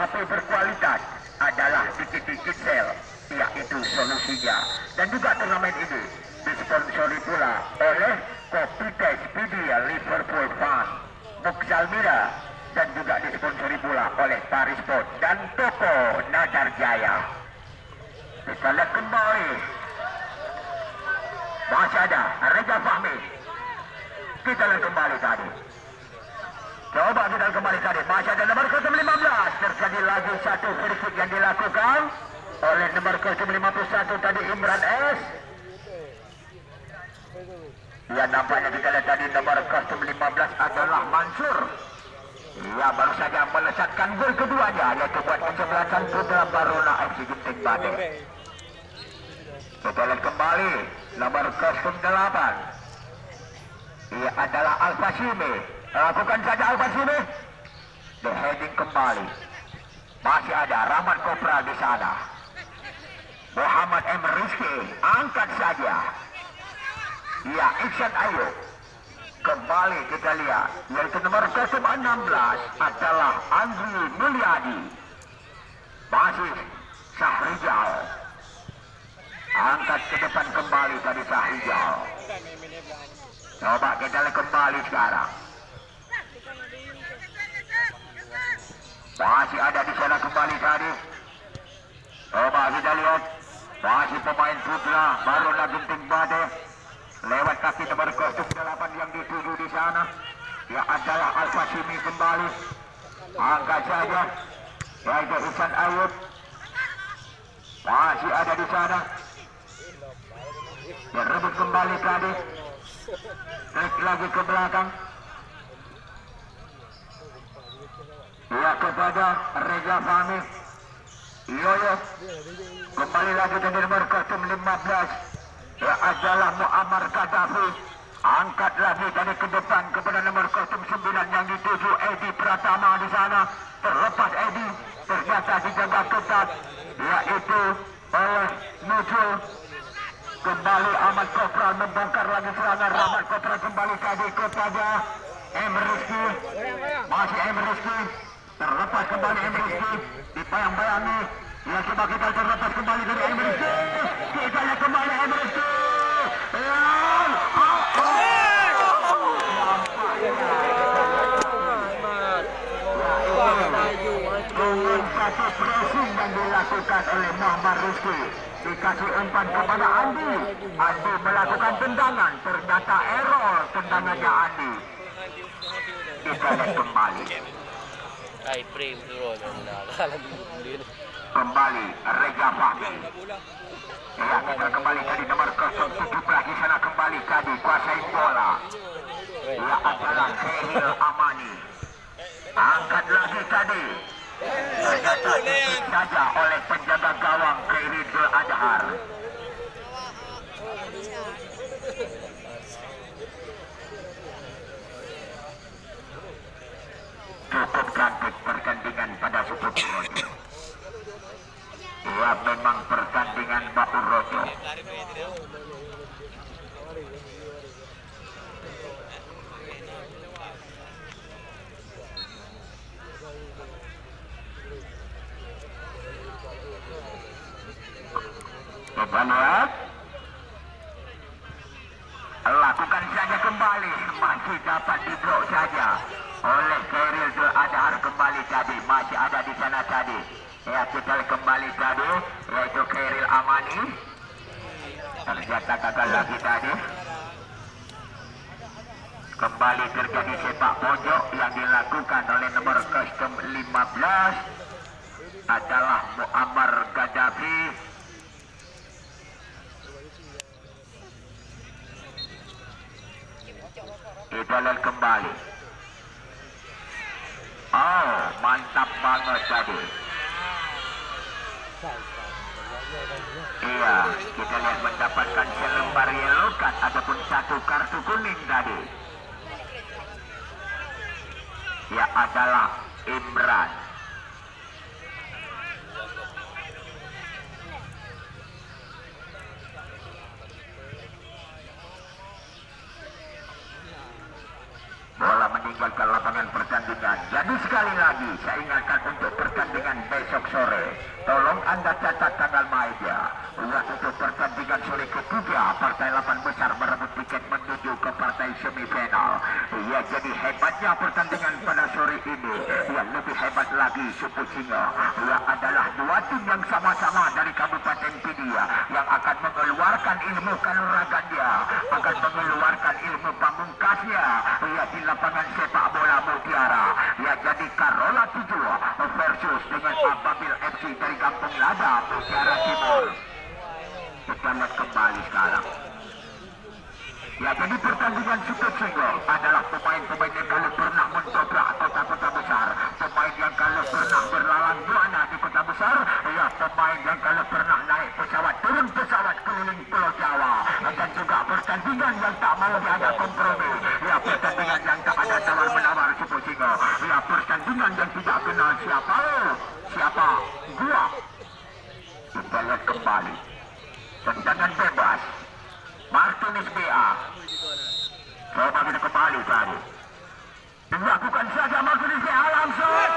HP berkualitas adalah dikit-dikit sel, yaitu solusinya. Dan juga turnamen ini disponsori pula oleh Kopi Despedia Liverpool Fund, Muksalmira, dan juga disponsori pula oleh Paris Sport dan Toko Nadar Jaya. Kita lihat kembali, masih ada Reza Fahmi. Kita lihat kembali tadi. Coba kita kembali tadi. Masih ada nomor 15. Terjadi lagi satu free kick yang dilakukan oleh nomor 51 tadi, Imran S. Ya, nampaknya kita lihat tadi nomor 15 adalah Mansur. Ya, baru saja melesatkan gol keduanya, yaitu buat kesebelasan Putra Baruna FC Genting Bade. Kita lihat kembali nomor 08. Ia adalah Al-Fasimi. Lakukan saja Al-Fasimi. The heading kembali. Masih ada Rahmat Kopral di sana. Muhammad M. Rizky angkat saja. Ya, Iksan Ayub. Kembali kita lihat, yaitu nomor 16 adalah Andri Mulyadi. Masih Syahrijal. Angkat ke depan kembali tadi Syahrijal. Coba kita lihat kembali sekarang. Masih ada di sana kembali tadi. Coba kita lihat. Masih pemain putra Baruna Genting Bade. Lewat kaki nomor 08 yang dituju di sana. Ya, adalah Al-Fasimi kembali. Angkat saja. Yaitu Ihsan Ayub. Masih ada di sana. Direbut kembali tadi. Klik lagi ke belakang. Ya, kepada Reza Fahmi. Yoyo. Kembali lagi ke nomor 15. Ya, adalah Muammar Gaddafi. Angkat lagi dari ke depan kepada nomor 09 yang dituju Edi Pratama di sana. Terlepas Edi, ternyata dijaga ketat, yaitu oleh Nujul. Kembali Ahmad Kopral membongkar lagi serangan. Rahmat Kopral kembali tadi kepada M. Rizky. Masih M. Rizky. Terlepas kembali M. Rizky. Dibayang-bayangi. Ya, coba kita terlepas kembali dari M. Rizky. Kita lihat kembali M. Rizky. Dengan satu pressing yang dilakukan oleh Muhammad Rizky, dikasih umpan kepada Andi. Andi melakukan tendangan, ternyata error tendangannya Andi. Kita lihat kembali. Kembali Reza Fahmi. Ya, kita kembali tadi nomor 17 di sana kembali tadi kuasai bola. Ia adalah Khairil Amani. Angkat lagi tadi. Ternyata dikit saja oleh penjaga gawang Khairul Adhar. Cukup cantik pertandingan pada Suku Rojo. Ya, memang pertandingan Baur Rojo. Coba lihat. Lakukan saja kembali. Masih dapat diblok saja oleh Khairul Adhar kembali tadi. Masih ada di sana tadi. Ya, kita kembali tadi, yaitu Khairil Amani. Ternyata gagal lagi tadi. Kembali terjadi sepak pojok yang dilakukan oleh nomor 15 adalah Muammar Gaddafi. Kita lihat kembali. Oh, mantap banget tadi. Iya, kita lihat mendapatkan selembar yellow card ataupun satu kartu kuning tadi. Ya, adalah Imran. Bola meninggalkan lapangan pertandingan. Jadi sekali lagi saya ingatkan untuk pertandingan Anda catat tanggal mainnya. Untuk pertandingan sore ketiga, partai 8 besar merebut tiket menuju ke partai semifinal. Ya, jadi hebatnya pertandingan pada sore ini. Ya, lebih hebat lagi Suku Singa. Ya, adalah dua tim yang sama-sama dari Kabupaten Pidia yang akan mengeluarkan ilmu kanuragannya, akan mengeluarkan ilmu pamungkasnya. Ya, di lapangan sepak bola Mutiara. Ya, jadi Karola 7 versus dengan Ababil FC dari Kampung Lada, Mutiara Timur. Kita lihat kembali sekarang. Ya, jadi pertandingan Suku Singa adalah pemain-pemain yang kalau pernah mendobrak kota-kota besar, pemain yang kalau pernah berlalang buana di kota besar, ya, pemain yang kalau pernah naik pesawat, turun pesawat keliling Pulau Jawa, dan juga pertandingan yang tak mau ada kompromi. Ya, pertandingan yang tak ada tawar-menawar Suku Singa. Ya, pertandingan yang tidak kenal siapa gua. Kita lihat kembali. Tendangan bebas Martinez BA. Coba kita kembali tadi. Dilakukan saja Martinez BA langsung.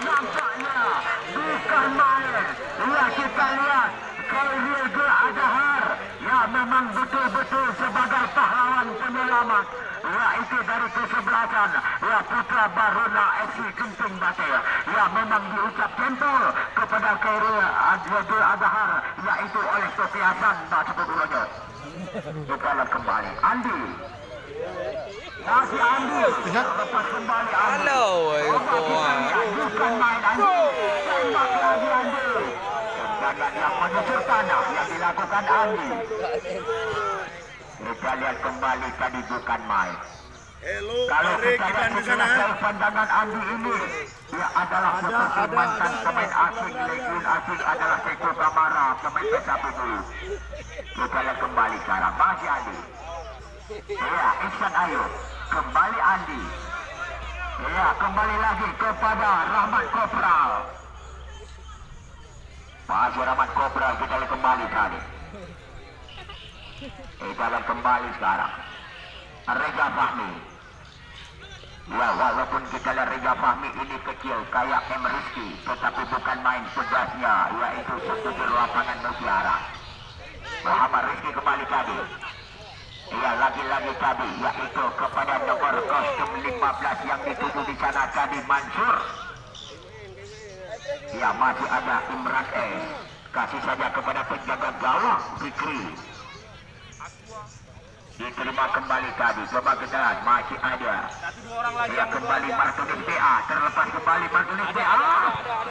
Nampaknya bukan main. Ya, kita lihat Khairul Adhar. Ya, memang betul-betul sebagai pahlawan penyelamat. Ya, itu dari kesebelasan. Ya, putra Baruna FC Genting Bate. Ya, memang diucap jempol kepada Khairul Adhar, yaitu oleh Sofiasan Baca Pegulanyo. Kita lihat kembali Andi. Masih Andi. Lepas kembali Andi. Halo, bukan main Andi. Tembak lagi Andi. Tendangan yang menyusur tanah yang dilakukan Andi. Kita lihat kembali tadi bukan main. Kalau kita lihat pandangan Andi ini, dia adalah seperti mantan pemain asing, legion asing adalah Seko Kamara, pemain Pesapu dulu. Kita lihat kembali sekarang, masih Andi. Ya, Ihsan Ayu, kembali Andi. Ya, kembali lagi kepada Rahmat Kopral. Masih Rahmat Kopral, kita lihat kembali tadi. Kita lihat kembali sekarang Reza Fahmi. Ya, walaupun kita lihat Reza Fahmi ini kecil kayak M. Rizky, tetapi bukan main pedasnya, yaitu setuju lapangan Mutiara. Muhammad Rizky kembali tadi. Ya, lagi-lagi tadi, yaitu kepada nomor kostum 15 yang dituju di sana tadi Mansur. Ya, masih ada Imran kasih saja kepada penjaga gawang Fikri. Diterima kembali tadi. Coba kita lihat, masih ada. Ya, kembali Martinez BA. Terlepas kembali Martinez BA.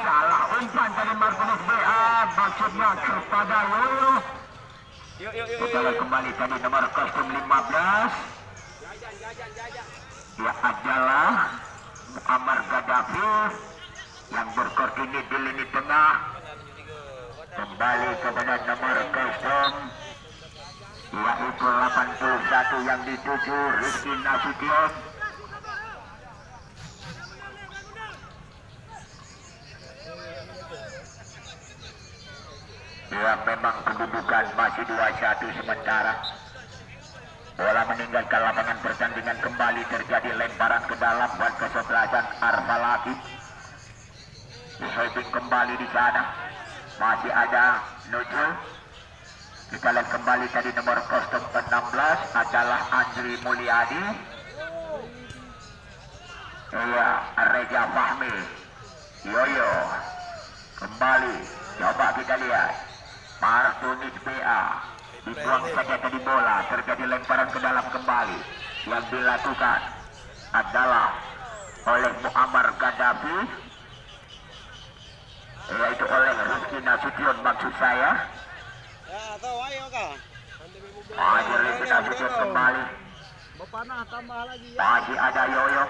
Salah umpan dari Martinez BA. Maksudnya kepada Yoyo. Kita lihat kembali tadi nomor kostum 15. Ya, adalah Muammar Gaddafi yang berkoordinat di lini tengah. Kembali kepada nomor kostum yaitu 81 yang dituju Rizky Nasution. Ya, memang kedudukan masih 2-1 sementara. Bola meninggalkan lapangan pertandingan, kembali terjadi lemparan ke dalam buat kesebelasan Arfalaki. Diholding kembali di sana. Masih ada Nuju. Kita lihat kembali tadi nomor kostum 16 adalah Andri Mulyadi. Iya, Reza Fahmi. Yoyo. Kembali. Coba kita lihat. Martinez BA. Dibuang saja tadi bola. Terjadi lemparan ke dalam kembali. Yang dilakukan adalah oleh Muammar Gaddafi. Yaitu oleh Rizky Nasution maksud saya. Masih Rizky Nasution kembali. Masih ada Yoyo.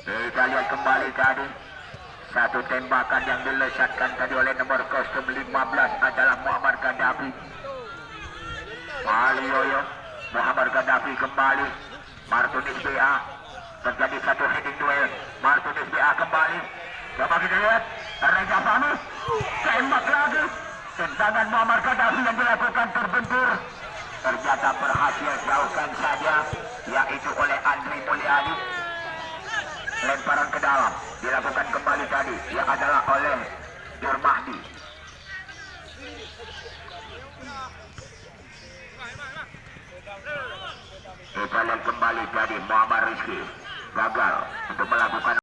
Kita lihat kembali tadi. Satu tembakan yang dilesatkan tadi oleh nomor kostum 15 adalah Muammar Gaddafi. Kembali Yoyo. Muammar Gaddafi kembali. Martinez BA. Terjadi satu heading duel. Martinez BA kembali. Coba kita lihat. Reza Fahmi. Tembak lagi. Tendangan Muammar Gaddafi yang dilakukan terbentur. Ternyata berhasil jauhkan saja. Yaitu oleh Andri Mulyadi. lemparan ke dalam dilakukan kembali tadi, yang adalah oleh Nur Mahdi. Kita lihat kembali tadi Muhammad Rizky gagal untuk melakukan